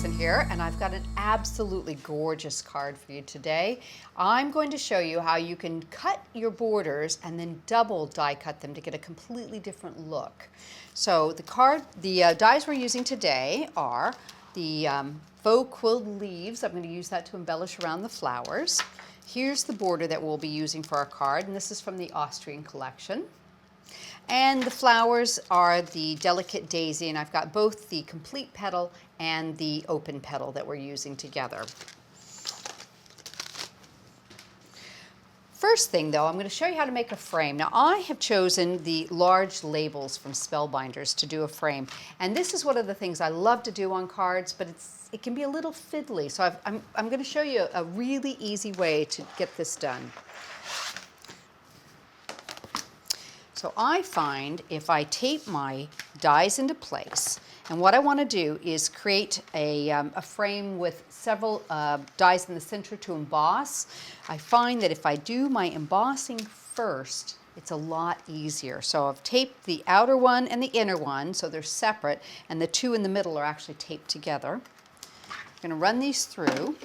Jackson here, and I've got an absolutely gorgeous card for you today. I'm going to show you how you can cut your borders and then double die cut them to get a completely different look. So the dies we're using today are the faux quilled leaves. I'm going to use that to embellish around the flowers. Here's the border that we'll be using for our card, and this is from the Austrian collection. And the flowers are the delicate daisy, and I've got both the complete petal and the open petal that we're using together. First thing though, I'm going to show you how to make a frame. Now I have chosen the large labels from Spellbinders to do a frame, and this is one of the things I love to do on cards, but it can be a little fiddly, so I'm going to show you a really easy way to get this done. So I find if I tape my dies into place, and what I want to do is create a frame with several dies in the center to emboss. I find that if I do my embossing first, it's a lot easier. So I've taped the outer one and the inner one, so they're separate, and the two in the middle are actually taped together. I'm going to run these through.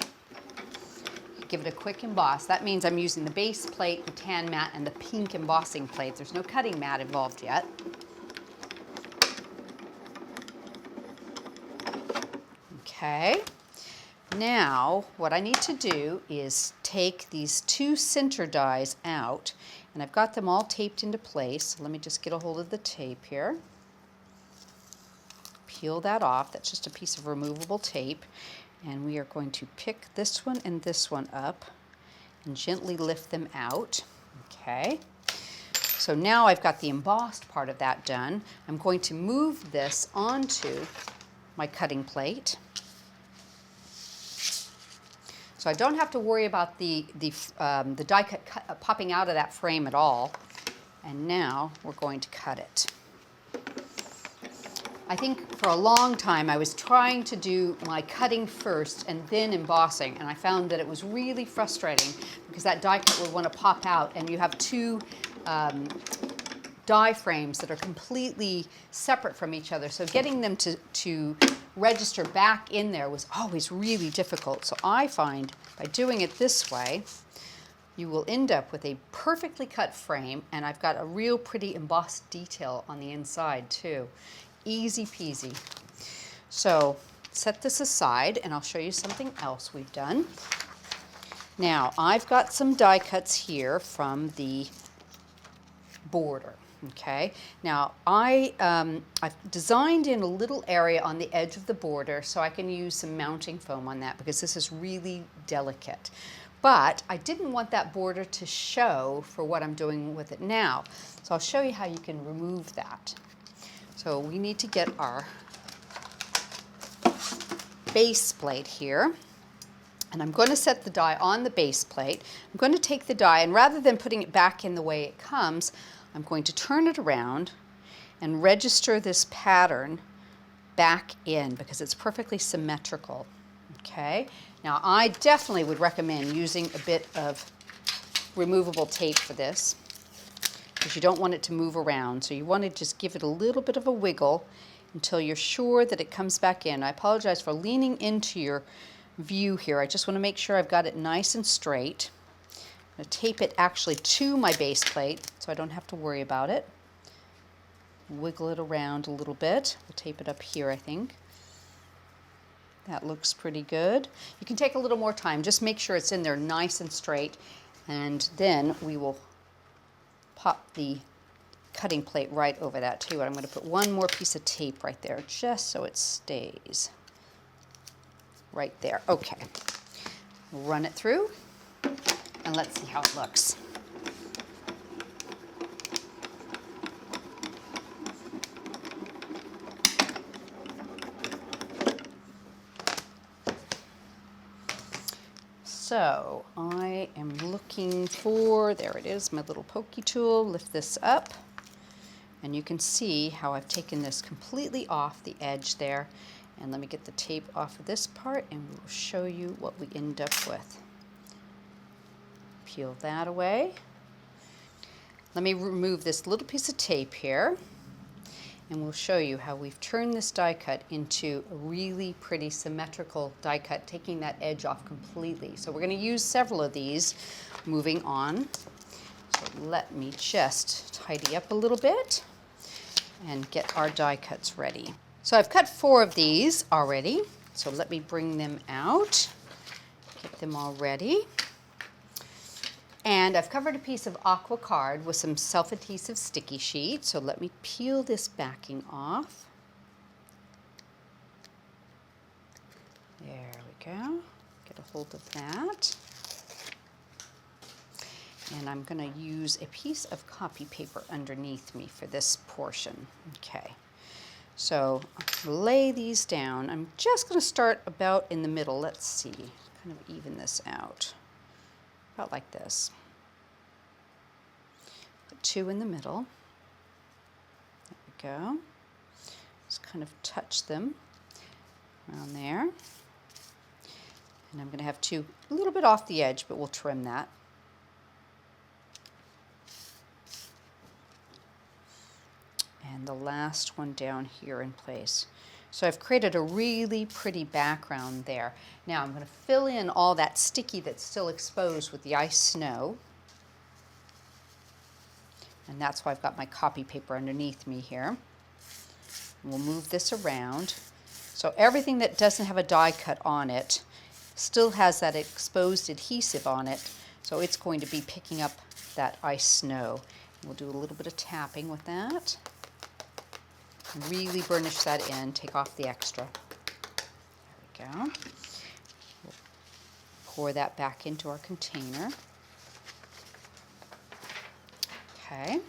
Give it a quick emboss. That means I'm using the base plate, the tan mat, and the pink embossing plate. There's no cutting mat involved yet. Okay. Now, what I need to do is take these two center dies out, and I've got them all taped into place. Let me just get a hold of the tape here. Peel that off. That's just a piece of removable tape. And we are going to pick this one and this one up and gently lift them out. Okay. So now I've got the embossed part of that done. I'm going to move this onto my cutting plate. So I don't have to worry about the die cut popping out of that frame at all. And now we're going to cut it. I think for a long time I was trying to do my cutting first and then embossing, and I found that it was really frustrating because that die cut would want to pop out, and you have two die frames that are completely separate from each other. So getting them to register back in there was always really difficult. So I find by doing it this way, you will end up with a perfectly cut frame, and I've got a real pretty embossed detail on the inside too. Easy peasy. So set this aside and I'll show you something else we've done. Now I've got some die cuts here from the border. Okay. Now I've designed in a little area on the edge of the border so I can use some mounting foam on that because this is really delicate. But I didn't want that border to show for what I'm doing with it now. So I'll show you how you can remove that. So we need to get our base plate here, and I'm going to set the die on the base plate. I'm going to take the die, and rather than putting it back in the way it comes, I'm going to turn it around and register this pattern back in because it's perfectly symmetrical. Okay? Now I definitely would recommend using a bit of removable tape for this, because you don't want it to move around. So you want to just give it a little bit of a wiggle until you're sure that it comes back in. I apologize for leaning into your view here. I just want to make sure I've got it nice and straight. I'm going to tape it actually to my base plate so I don't have to worry about it. Wiggle it around a little bit. We'll tape it up here, I think. That looks pretty good. You can take a little more time. Just make sure it's in there nice and straight, and then we will pop the cutting plate right over that too. And I'm going to put one more piece of tape right there just so it stays right there. Okay. Run it through and let's see how it looks. So I am looking for, there it is, my little pokey tool. Lift this up, and you can see how I've taken this completely off the edge there. And let me get the tape off of this part, and we'll show you what we end up with. Peel that away. Let me remove this little piece of tape here. and we'll show you how we've turned this die cut into a really pretty symmetrical die cut, taking that edge off completely. So we're going to use several of these moving on. So let me just tidy up a little bit and get our die cuts ready. So I've cut 4 of these already, so let me bring them out, get them all ready. And I've covered a piece of aqua card with some self-adhesive sticky sheet, so let me peel this backing off. There we go, get a hold of that. And I'm going to use a piece of copy paper underneath me for this portion. Okay, so I'll lay these down. I'm just going to start about in the middle. Let's see, kind of even this out. About like this. Put 2 in the middle. There we go. Just kind of touch them around there. And I'm going to have 2 a little bit off the edge, but we'll trim that. And the last one down here in place. So I've created a really pretty background there. Now I'm going to fill in all that sticky that's still exposed with the ice snow. And that's why I've got my copy paper underneath me here. We'll move this around. So everything that doesn't have a die cut on it still has that exposed adhesive on it. So it's going to be picking up that ice snow. We'll do a little bit of tapping with that. Really burnish that in, take off the extra. There we go. We'll pour that back into our container. Okay.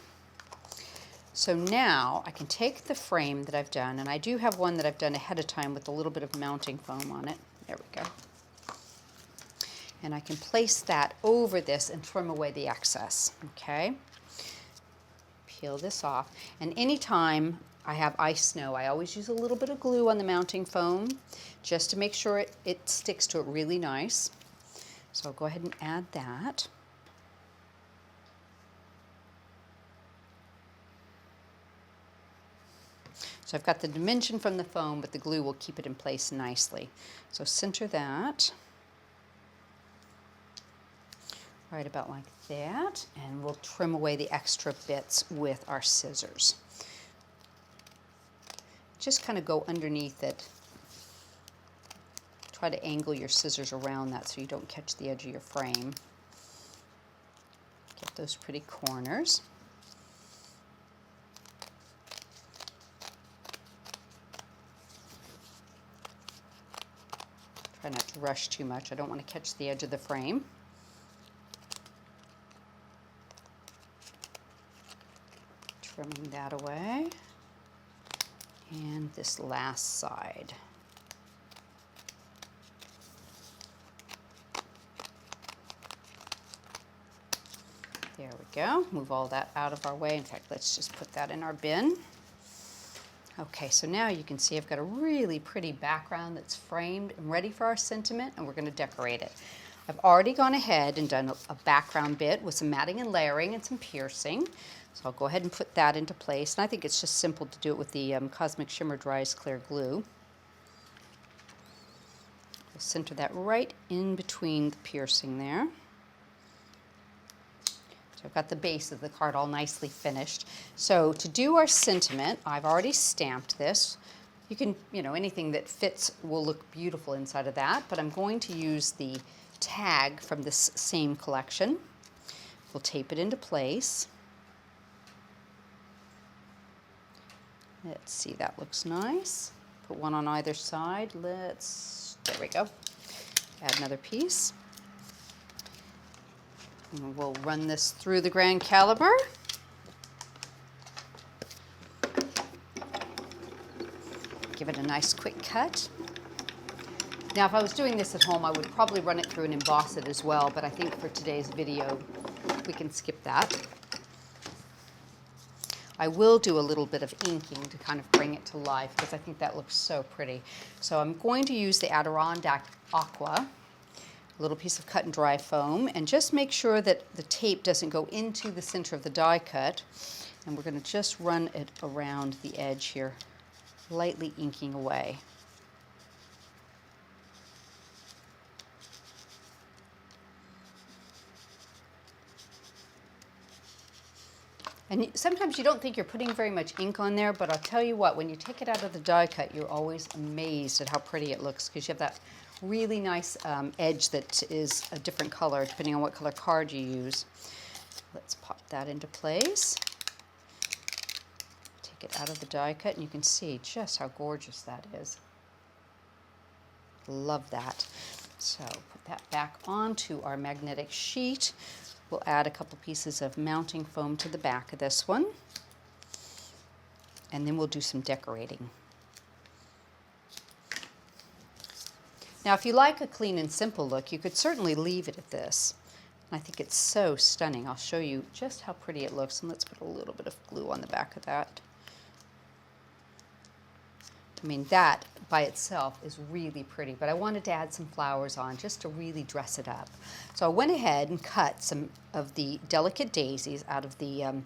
So now I can take the frame that I've done, and I do have one that I've done ahead of time with a little bit of mounting foam on it. There we go. And I can place that over this and trim away the excess. Okay. Peel this off, and anytime I have ice snow, I always use a little bit of glue on the mounting foam just to make sure it sticks to it really nice. So I'll go ahead and add that. So I've got the dimension from the foam, but the glue will keep it in place nicely. So center that right about like that, and we'll trim away the extra bits with our scissors. Just kind of go underneath it. Try to angle your scissors around that so you don't catch the edge of your frame. Get those pretty corners. Try not to rush too much. I don't want to catch the edge of the frame. Trimming that away. And this last side. There we go. Move all that out of our way. In fact, let's just put that in our bin. Okay, so now you can see I've got a really pretty background that's framed and ready for our sentiment, and we're going to decorate it. I've already gone ahead and done a background bit with some matting and layering and some piercing. So I'll go ahead and put that into place. And I think it's just simple to do it with the Cosmic Shimmer Dries Clear Glue. We'll center that right in between the piercing there. So I've got the base of the card all nicely finished. So to do our sentiment, I've already stamped this. You can, anything that fits will look beautiful inside of that, but I'm going to use the tag from this same collection. We'll tape it into place. Let's see, that looks nice. Put one on either side. There we go. Add another piece. And we'll run this through the Grand Caliper. Give it a nice quick cut. Now, if I was doing this at home, I would probably run it through and emboss it as well, but I think for today's video, we can skip that. I will do a little bit of inking to kind of bring it to life because I think that looks so pretty. So I'm going to use the Adirondack Aqua, a little piece of cut and dry foam, and just make sure that the tape doesn't go into the center of the die cut. And we're going to just run it around the edge here, lightly inking away. And sometimes you don't think you're putting very much ink on there, but I'll tell you what, when you take it out of the die cut, you're always amazed at how pretty it looks, because you have that really nice edge that is a different color depending on what color card you use. Let's pop that into place. Take it out of the die cut, and you can see just how gorgeous that is. Love that. So put that back onto our magnetic sheet. We'll add a couple pieces of mounting foam to the back of this one, and then we'll do some decorating. Now, if you like a clean and simple look, you could certainly leave it at this. I think it's so stunning. I'll show you just how pretty it looks, and let's put a little bit of glue on the back of that. I mean, that by itself is really pretty, but I wanted to add some flowers on just to really dress it up. So I went ahead and cut some of the delicate daisies out of the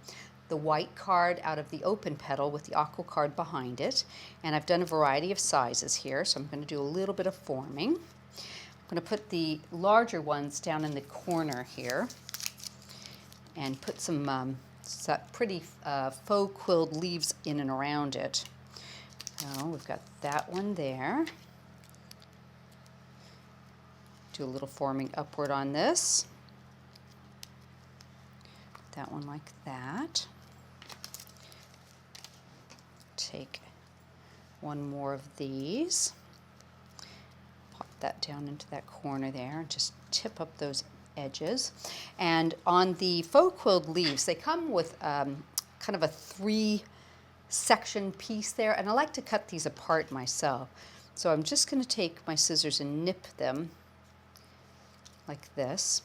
white card out of the open petal with the aqua card behind it. And I've done a variety of sizes here, so I'm going to do a little bit of forming. I'm going to put the larger ones down in the corner here and put some pretty faux quilled leaves in and around it. So we've got that one there. Do a little forming upward on this. That one like that. Take one more of these. Pop that down into that corner there and just tip up those edges. And on the faux quilled leaves, they come with kind of a 3-section piece there, and I like to cut these apart myself. So I'm just going to take my scissors and nip them like this.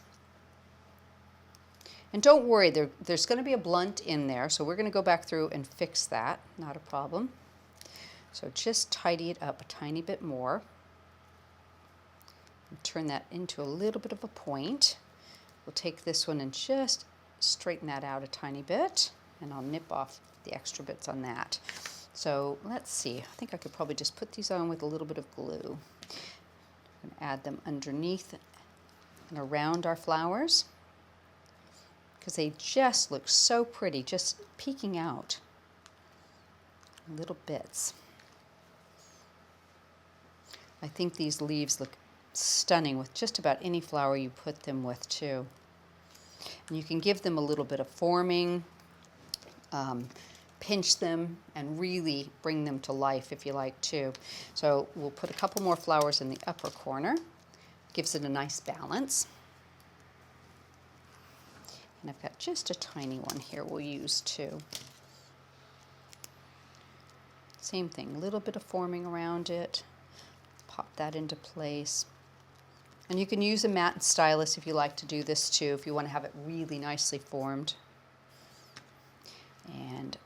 And don't worry, there's going to be a blunt in there, so we're going to go back through and fix that, not a problem. So just tidy it up a tiny bit more. And turn that into a little bit of a point. We'll take this one and just straighten that out a tiny bit, and I'll nip off the extra bits on that. So let's see, I think I could probably just put these on with a little bit of glue. I'm going to add them underneath and around our flowers, because they just look so pretty, just peeking out little bits. I think these leaves look stunning with just about any flower you put them with too. And you can give them a little bit of forming, pinch them, and really bring them to life if you like too. So we'll put a couple more flowers in the upper corner. Gives it a nice balance. And I've got just a tiny one here we'll use too. Same thing, a little bit of forming around it. Pop that into place. And you can use a mat stylus if you like to do this too, if you want to have it really nicely formed. And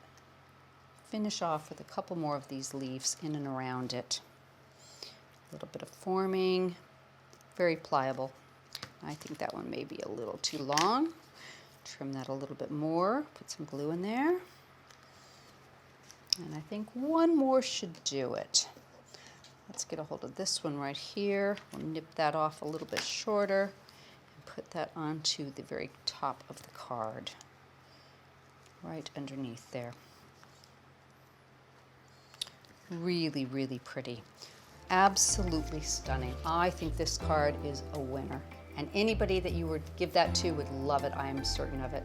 finish off with a couple more of these leaves in and around it. A little bit of forming, very pliable. I think that one may be a little too long. Trim that a little bit more, put some glue in there. And I think one more should do it. Let's get a hold of this one right here. We'll nip that off a little bit shorter and put that onto the very top of the card, right underneath there. Really, really pretty. Absolutely stunning. I think this card is a winner. And anybody that you would give that to would love it. I am certain of it.